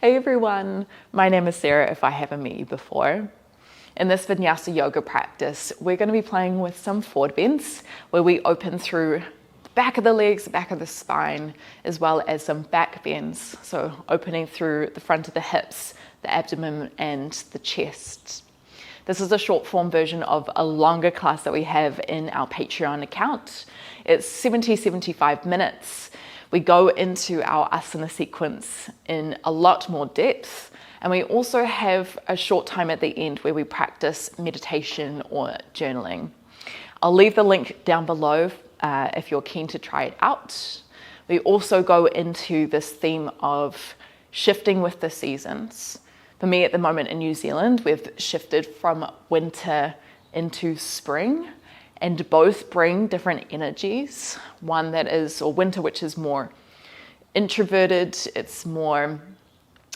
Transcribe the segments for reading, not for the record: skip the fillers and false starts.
Hey everyone, my name is Sarah if I haven't met you before. In this Vinyasa yoga practice, we're going to be playing with some forward bends where we open through the back of the legs, the back of the spine, as well as some back bends. So opening through the front of the hips, the abdomen and the chest. This is a short form version of a longer class that we have in our Patreon account. It's 75 minutes. We go into our asana sequence in a lot more depth, and we also have a short time at the end where we practice meditation or journaling. I'll leave the link down below if you're keen to try it out. We also go into this theme of shifting with the seasons. For me at the moment in New Zealand, we've shifted from winter into spring, and both bring different energies. One that is, or winter, which is more introverted, it's more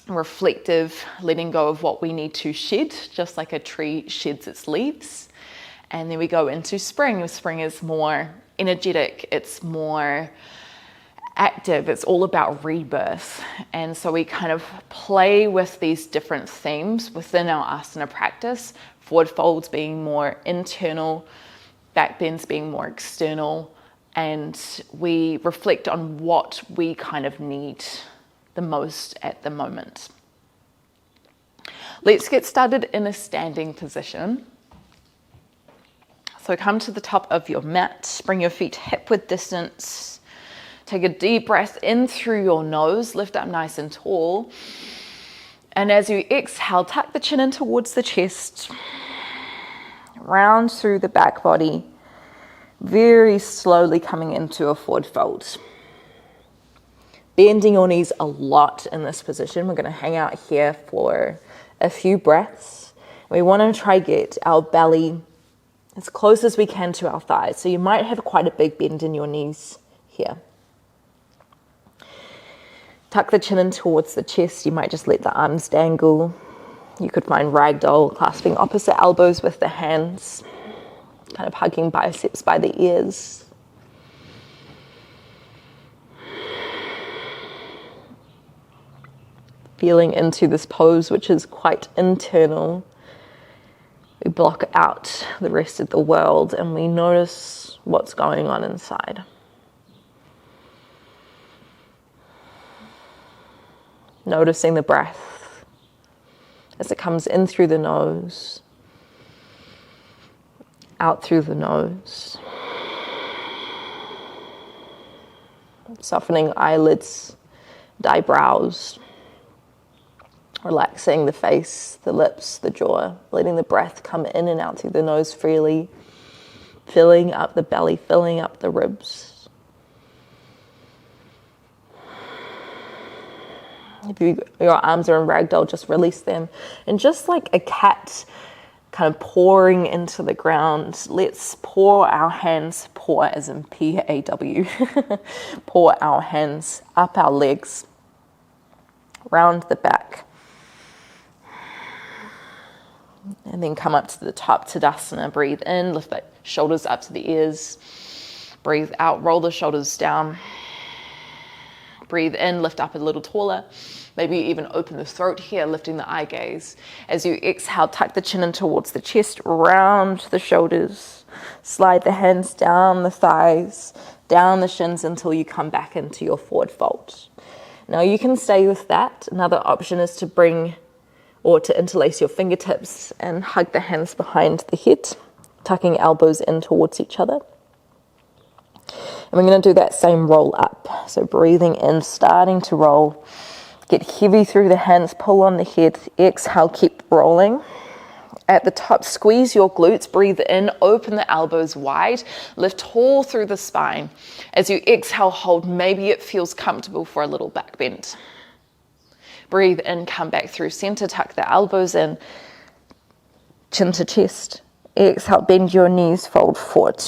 reflective, letting go of what we need to shed, just like a tree sheds its leaves. And then we go into spring. Spring is more energetic, it's more active, it's all about rebirth. And so we kind of play with these different themes within our asana practice, forward folds being more internal, back bends being more external, and we reflect on what we kind of need the most at the moment. Let's get started in a standing position. So come to the top of your mat, bring your feet hip width distance, take a deep breath in through your nose, lift up nice and tall, and as you exhale, tuck the chin in towards the chest, round through the back body, very slowly coming into a forward fold. Bending your knees a lot in this position. We're going to hang out here for a few breaths. We want to try get our belly as close as we can to our thighs. So you might have quite a big bend in your knees here. Tuck the chin in towards the chest. You might just let the arms dangle. You could find ragdoll, clasping opposite elbows with the hands, kind of hugging biceps by the ears. Feeling into this pose, which is quite internal. We block out the rest of the world and we notice what's going on inside. Noticing the breath as it comes in through the nose, out through the nose. Softening eyelids and eyebrows. Relaxing the face, the lips, the jaw. Letting the breath come in and out through the nose freely. Filling up the belly, filling up the ribs. If your arms are in ragdoll, just release them. And just like a cat kind of pouring into the ground, let's pour our hands, pour as in P-A-W, pour our hands up our legs, round the back. And then come up to the top, Tadasana. Breathe in, lift the shoulders up to the ears. Breathe out, roll the shoulders down. Breathe in, lift up a little taller. Maybe even open the throat here, lifting the eye gaze. As you exhale, tuck the chin in towards the chest, round the shoulders. Slide the hands down the thighs, down the shins until you come back into your forward fold. Now you can stay with that. Another option is to bring or to interlace your fingertips and hug the hands behind the head, tucking elbows in towards each other. And we're going to do that same roll up. So breathing in, starting to roll. Get heavy through the hands, pull on the head. Exhale, keep rolling. At the top, squeeze your glutes. Breathe in, open the elbows wide. Lift tall through the spine. As you exhale, hold. Maybe it feels comfortable for a little back bend. Breathe in, come back through center, tuck the elbows in. Chin to chest. Exhale, bend your knees, fold forward.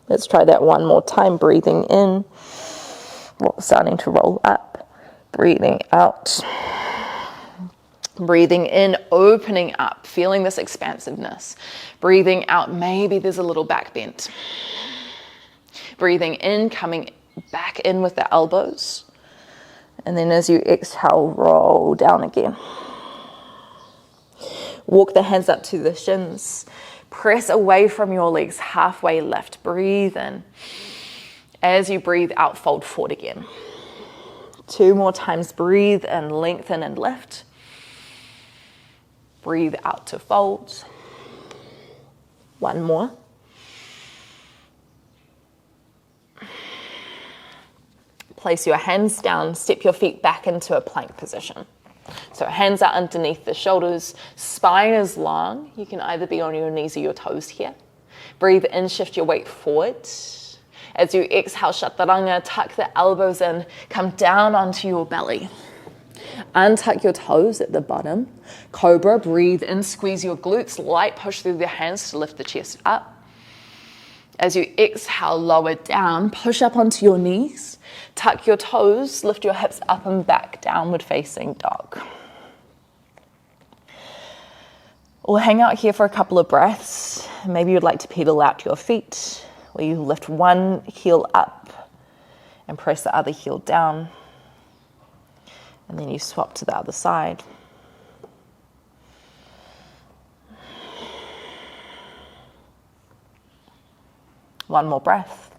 Let's try that one more time. Breathing in, starting to roll up. Breathing out. Breathing in, opening up, feeling this expansiveness. Breathing out, maybe there's a little back bend. Breathing in, coming back in with the elbows. And then as you exhale, roll down again. Walk the hands up to the shins. Press away from your legs, halfway lift. Breathe in. As you breathe out, fold forward again. 2 more times. Breathe in, lengthen and lift. Breathe out to fold. 1 more. Place your hands down, step your feet back into a plank position. So hands are underneath the shoulders, spine is long. You can either be on your knees or your toes here. Breathe in, shift your weight forward. As you exhale, chaturanga, tuck the elbows in, come down onto your belly. Untuck your toes at the bottom. Cobra, breathe in, squeeze your glutes, light push through the hands to lift the chest up. As you exhale, lower down, push up onto your knees, tuck your toes, lift your hips up and back, downward facing dog. We'll hang out here for a couple of breaths. Maybe you'd like to pedal out your feet, where you lift one heel up and press the other heel down. And then you swap to the other side. One more breath.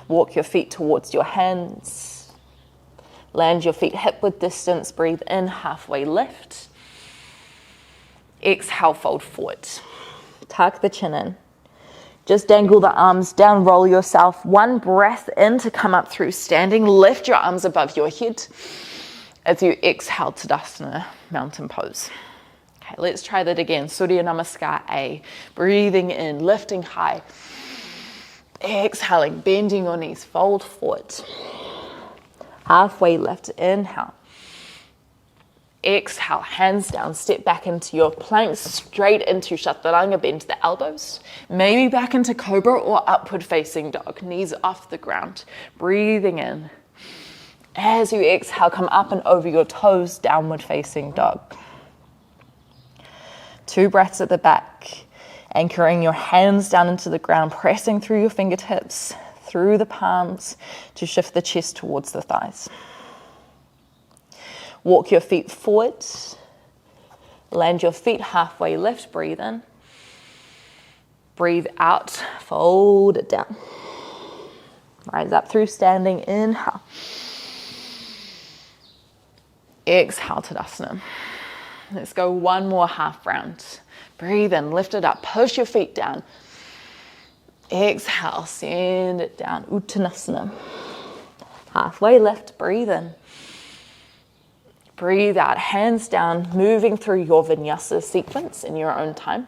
Walk your feet towards your hands. Land your feet hip width distance. Breathe in, halfway lift. Exhale, fold forward. Tuck the chin in. Just dangle the arms down, roll yourself. 1 breath in to come up through standing. Lift your arms above your head. As you exhale, Tadasana, mountain pose. Okay, let's try that again. Surya Namaskar A. Breathing in, lifting high. Exhaling, bending your knees, fold forward. Halfway lift, inhale. Exhale, hands down, step back into your plank, straight into chaturanga, bend the elbows. Maybe back into cobra or upward facing dog, knees off the ground. Breathing in. As you exhale, come up and over your toes, downward facing dog. 2 breaths at the back, anchoring your hands down into the ground, pressing through your fingertips, through the palms to shift the chest towards the thighs. Walk your feet forward, land your feet halfway lift, breathe in. Breathe out, fold it down. Rise up through standing, inhale. Exhale, Tadasana. Let's go 1 more half round. Breathe in, lift it up, push your feet down. Exhale, send it down, Uttanasana. Halfway lift, breathe in. Breathe out, hands down, moving through your Vinyasa sequence in your own time.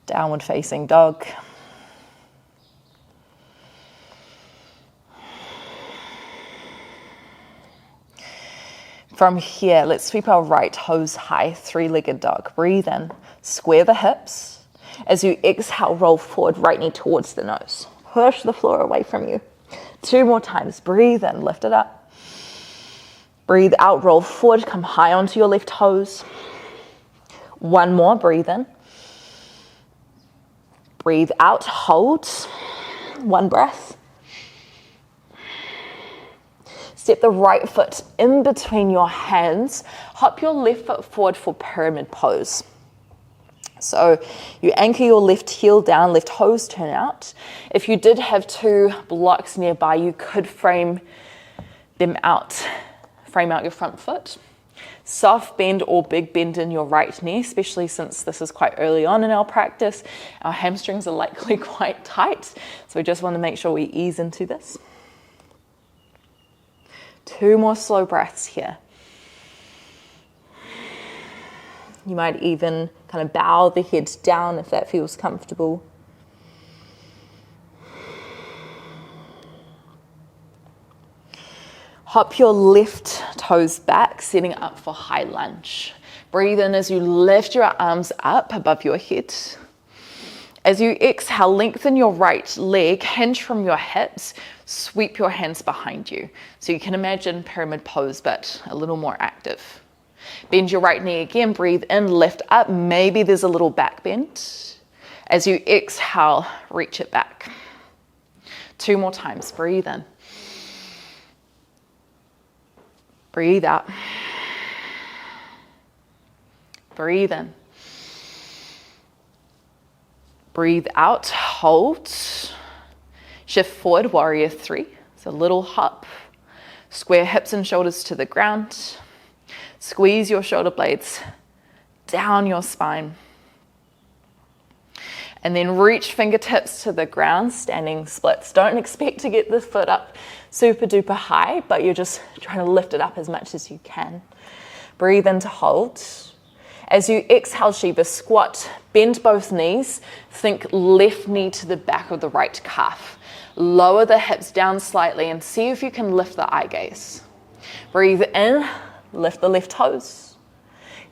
Downward facing dog. From here, let's sweep our right toes high, 3-legged dog. Breathe in, square the hips. As you exhale, roll forward, right knee towards the nose. Push the floor away from you. 2 more times, breathe in, lift it up. Breathe out, roll forward, come high onto your left toes. 1 more, breathe in. Breathe out, hold. 1 breath. Step the right foot in between your hands. Hop your left foot forward for pyramid pose. So you anchor your left heel down, left toes turn out. If you did have 2 blocks nearby, you could frame out your front foot. Soft bend or big bend in your right knee, especially since this is quite early on in our practice. Our hamstrings are likely quite tight, so we just want to make sure we ease into this. 2 more slow breaths here. You might even kind of bow the head down if that feels comfortable. Hop your left toes back, setting up for high lunge. Breathe in as you lift your arms up above your head. As you exhale, lengthen your right leg, hinge from your hips, sweep your hands behind you. So you can imagine pyramid pose, but a little more active. Bend your right knee again, breathe in, lift up. Maybe there's a little back bend. As you exhale, reach it back. 2 more times, breathe in. Breathe out. Breathe in. Breathe out, hold. Shift forward, warrior 3. So a little hop. Square hips and shoulders to the ground. Squeeze your shoulder blades down your spine. And then reach fingertips to the ground, standing splits. Don't expect to get the foot up super duper high, but you're just trying to lift it up as much as you can. Breathe in to hold. As you exhale, Shiva, squat, bend both knees. Think left knee to the back of the right calf. Lower the hips down slightly and see if you can lift the eye gaze. Breathe in, lift the left toes.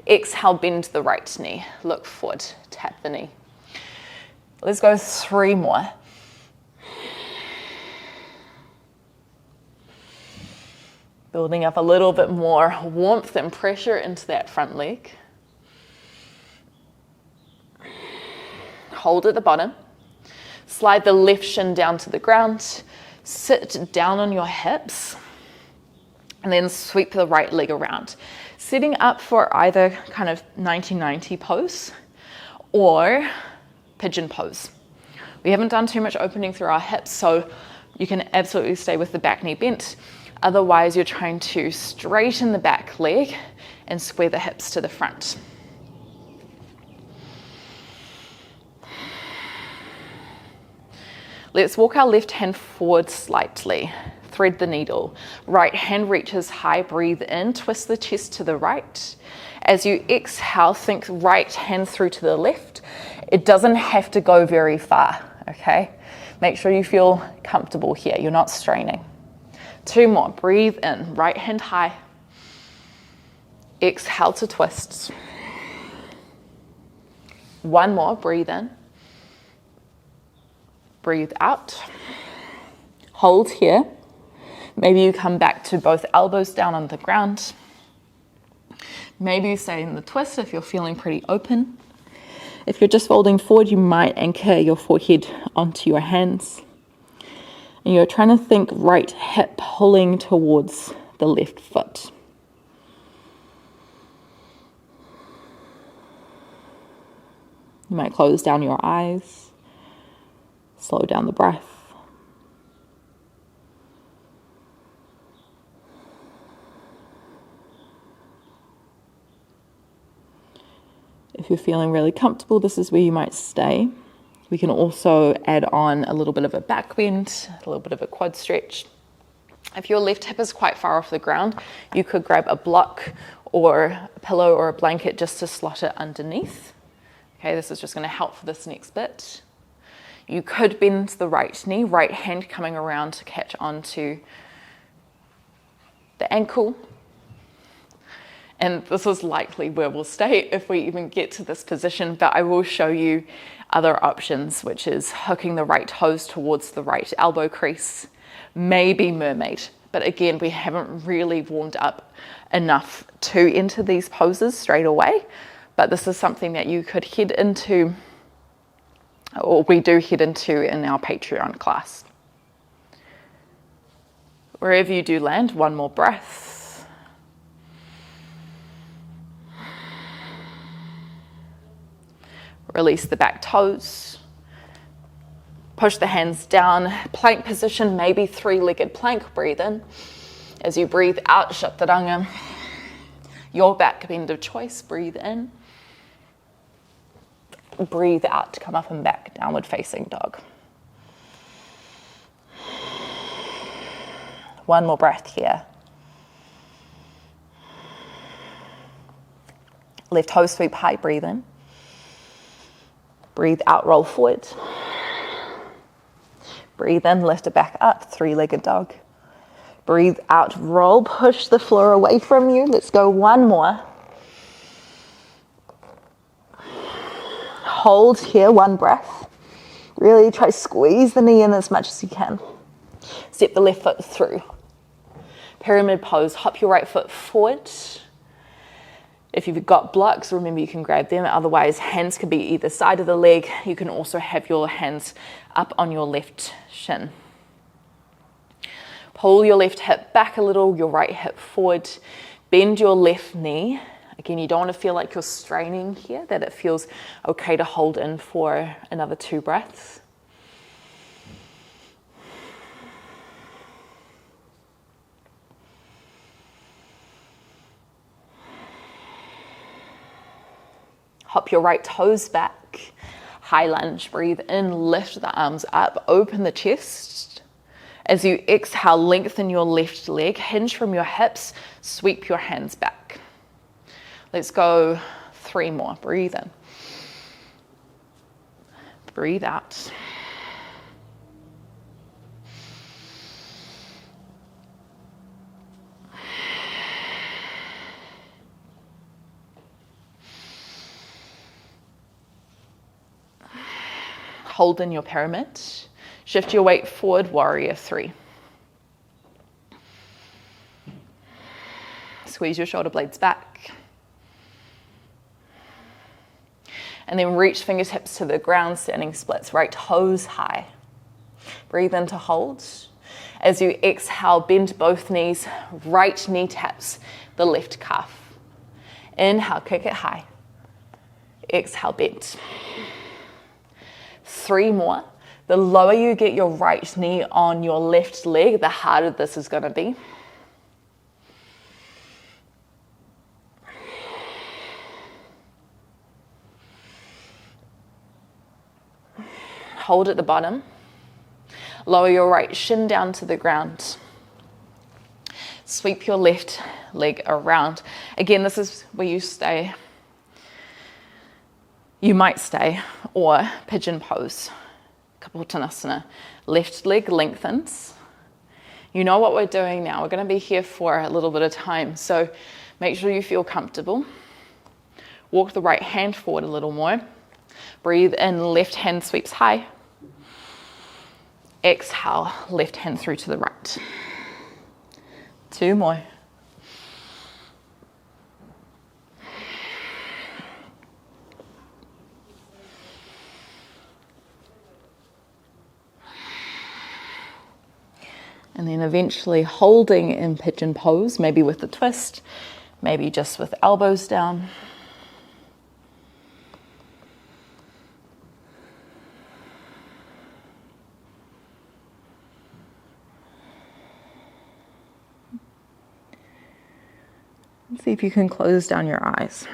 Exhale, bend the right knee. Look forward, tap the knee. Let's go 3 more. Building up a little bit more warmth and pressure into that front leg. Hold at the bottom. Slide the left shin down to the ground. Sit down on your hips. And then sweep the right leg around. Setting up for either kind of 90-90 pose or pigeon pose. We haven't done too much opening through our hips, so you can absolutely stay with the back knee bent. Otherwise, you're trying to straighten the back leg and square the hips to the front. Let's walk our left hand forward slightly. Thread the needle. Right hand reaches high, breathe in, twist the chest to the right. As you exhale, think right hand through to the left. It doesn't have to go very far, okay? Make sure you feel comfortable here. You're not straining. 2 more. Breathe in. Right hand high. Exhale to twist. 1 more. Breathe in. Breathe out. Hold here. Maybe you come back to both elbows down on the ground. Maybe you stay in the twist if you're feeling pretty open. If you're just folding forward, you might anchor your forehead onto your hands. And you're trying to think right hip pulling towards the left foot. You might close down your eyes, slow down the breath. If you're feeling really comfortable, this is where you might stay. We can also add on a little bit of a back bend, a little bit of a quad stretch. If your left hip is quite far off the ground, you could grab a block or a pillow or a blanket just to slot it underneath. Okay, this is just going to help for this next bit. You could bend the right knee, right hand coming around to catch onto the ankle. And this is likely where we'll stay if we even get to this position, but I will show you other options, which is hooking the right toes towards the right elbow crease, maybe mermaid. But again, we haven't really warmed up enough to enter these poses straight away, but this is something that you could head into, or we do head into in our Patreon class. Wherever you do land, 1 more breath. Release the back toes. Push the hands down. Plank position, maybe 3-legged plank. Breathe in. As you breathe out, chaturanga. Your back bend of choice. Breathe in. Breathe out to come up and back. Downward facing dog. 1 more breath here. Left toe sweep high. Breathe in. Breathe out, roll forward. Breathe in, lift it back up, 3-legged dog. Breathe out, roll, push the floor away from you. Let's go 1 more. Hold here, 1 breath. Really try to squeeze the knee in as much as you can. Step the left foot through. Pyramid pose, hop your right foot forward. If you've got blocks, remember you can grab them. Otherwise, hands can be either side of the leg. You can also have your hands up on your left shin. Pull your left hip back a little, your right hip forward. Bend your left knee. Again, you don't want to feel like you're straining here, that it feels okay to hold in for another 2 breaths. Hop your right toes back. High lunge, breathe in, lift the arms up, open the chest. As you exhale, lengthen your left leg, hinge from your hips, sweep your hands back. Let's go 3 more. Breathe in. Breathe out. Hold in your pyramid. Shift your weight forward, warrior 3. Squeeze your shoulder blades back. And then reach fingertips to the ground, standing splits, right toes high. Breathe in to hold. As you exhale, bend both knees, right knee taps the left calf. Inhale, kick it high. Exhale, bend. 3 more. The lower you get your right knee on your left leg, the harder this is going to be. Hold at the bottom. Lower your right shin down to the ground. Sweep your left leg around. Again, this is where you stay. You might stay, or pigeon pose. Kapotanasana. Left leg lengthens. You know what we're doing now. We're going to be here for a little bit of time, so make sure you feel comfortable. Walk the right hand forward a little more. Breathe in, left hand sweeps high. Exhale, left hand through to the right. 2 more. And then eventually holding in pigeon pose, maybe with a twist, maybe just with elbows down. And see if you can close down your eyes.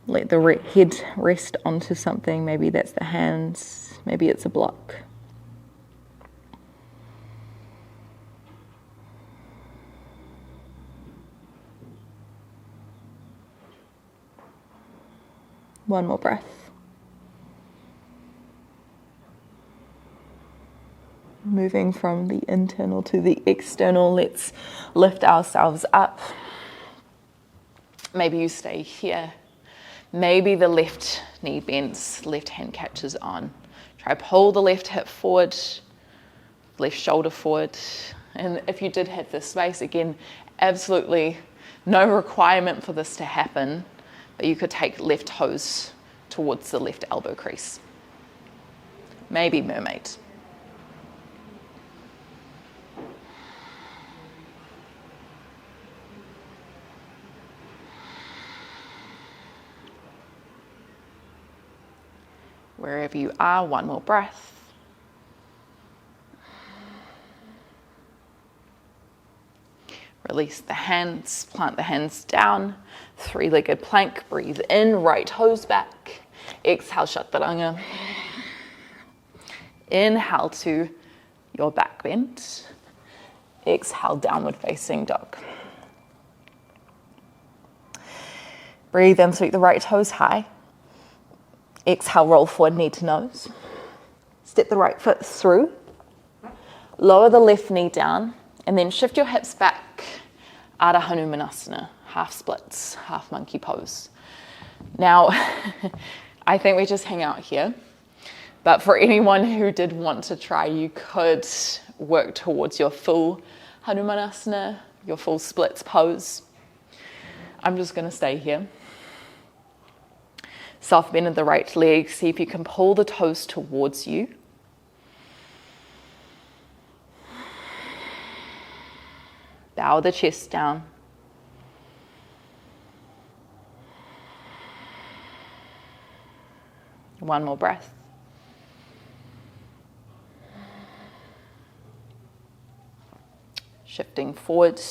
Let the head rest onto something. Maybe that's the hands, maybe it's a block. One more breath. Moving from the internal to the external, let's lift ourselves up. Maybe you stay here. Maybe the left knee bends, left hand catches on. Try pull the left hip forward, left shoulder forward. And if you did have this space, again, absolutely no requirement for this to happen, but you could take left toes towards the left elbow crease. Maybe mermaid. Wherever you are, one more breath. Release the hands, plant the hands down. 3-legged plank, breathe in, right toes back. Exhale, chaturanga. Inhale to your back bend. Exhale, downward facing dog. Breathe in, sweep the right toes high. Exhale, roll forward, knee to nose. Step the right foot through. Lower the left knee down, and then shift your hips back. Ardha Hanumanasana, half splits, half monkey pose. Now, I think we just hang out here. But for anyone who did want to try, you could work towards your full Hanumanasana, your full splits pose. I'm just going to stay here. Soft bend of the right leg. See if you can pull the toes towards you. Bow the chest down. One more breath. Shifting forward.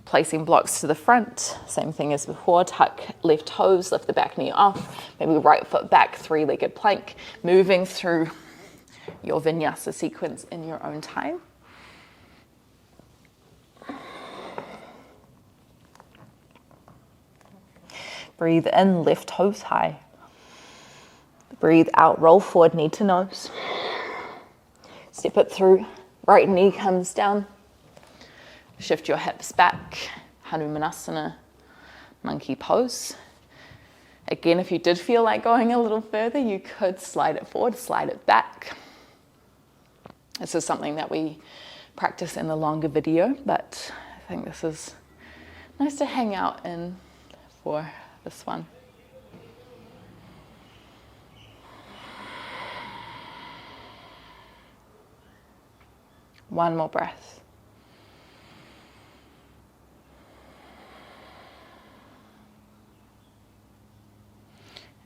Placing blocks to the front, same thing as before, tuck left toes, lift the back knee off, maybe right foot back, three-legged plank, moving through your vinyasa sequence in your own time. Breathe in, left toes high. Breathe out, roll forward, knee to nose. Step it through, right knee comes down. Shift your hips back, Hanumanasana, monkey pose. Again, if you did feel like going a little further, you could slide it forward, slide it back. This is something that we practice in the longer video, but I think this is nice to hang out in for this one. One more breath.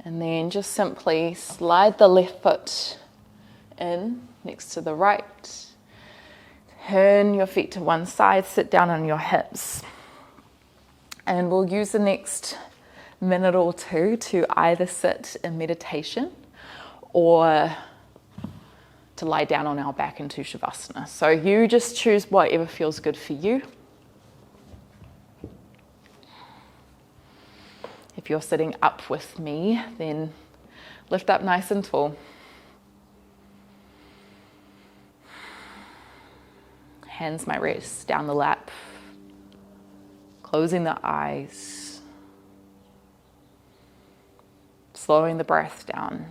And then just simply slide the left foot in next to the right. Turn your feet to one side, sit down on your hips. And we'll use the next minute or two to either sit in meditation or to lie down on our back into Shavasana. So you just choose whatever feels good for you. If you're sitting up with me, then lift up nice and tall. Hands might rest down the lap. Closing the eyes. Slowing the breath down.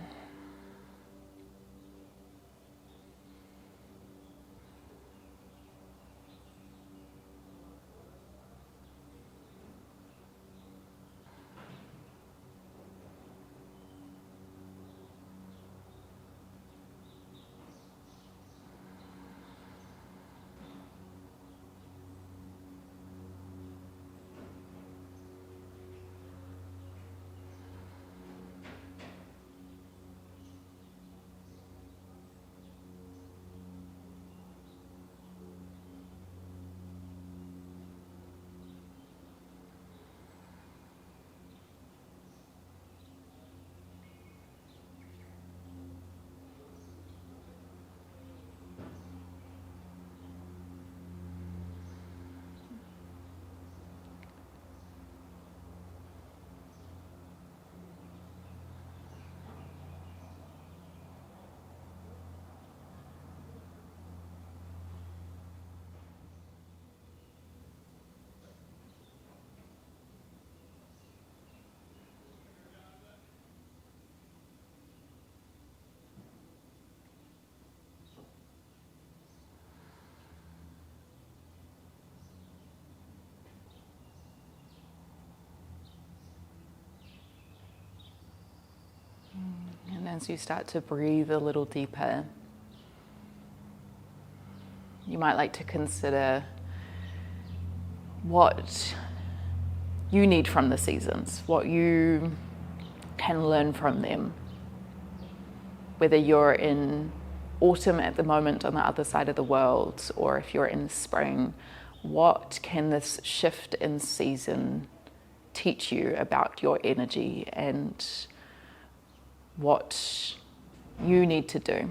And as you start to breathe a little deeper, you might like to consider what you need from the seasons, what you can learn from them. Whether you're in autumn at the moment on the other side of the world, or if you're in spring, what can this shift in season teach you about your energy and what you need to do?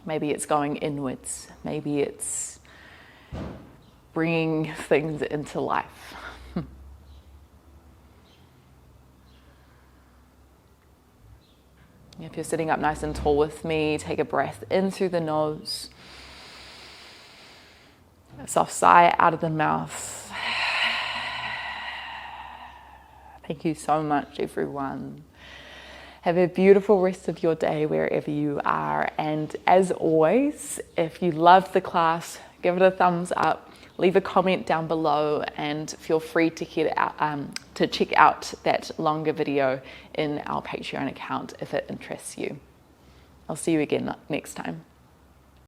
Maybe it's going inwards. Maybe it's bringing things into life. If you're sitting up nice and tall with me, take a breath in through the nose. A soft sigh out of the mouth. Thank you so much, everyone. Have a beautiful rest of your day wherever you are. And as always, if you love the class, give it a thumbs up, leave a comment down below, and feel free to check out that longer video in our Patreon account if it interests you. I'll see you again next time.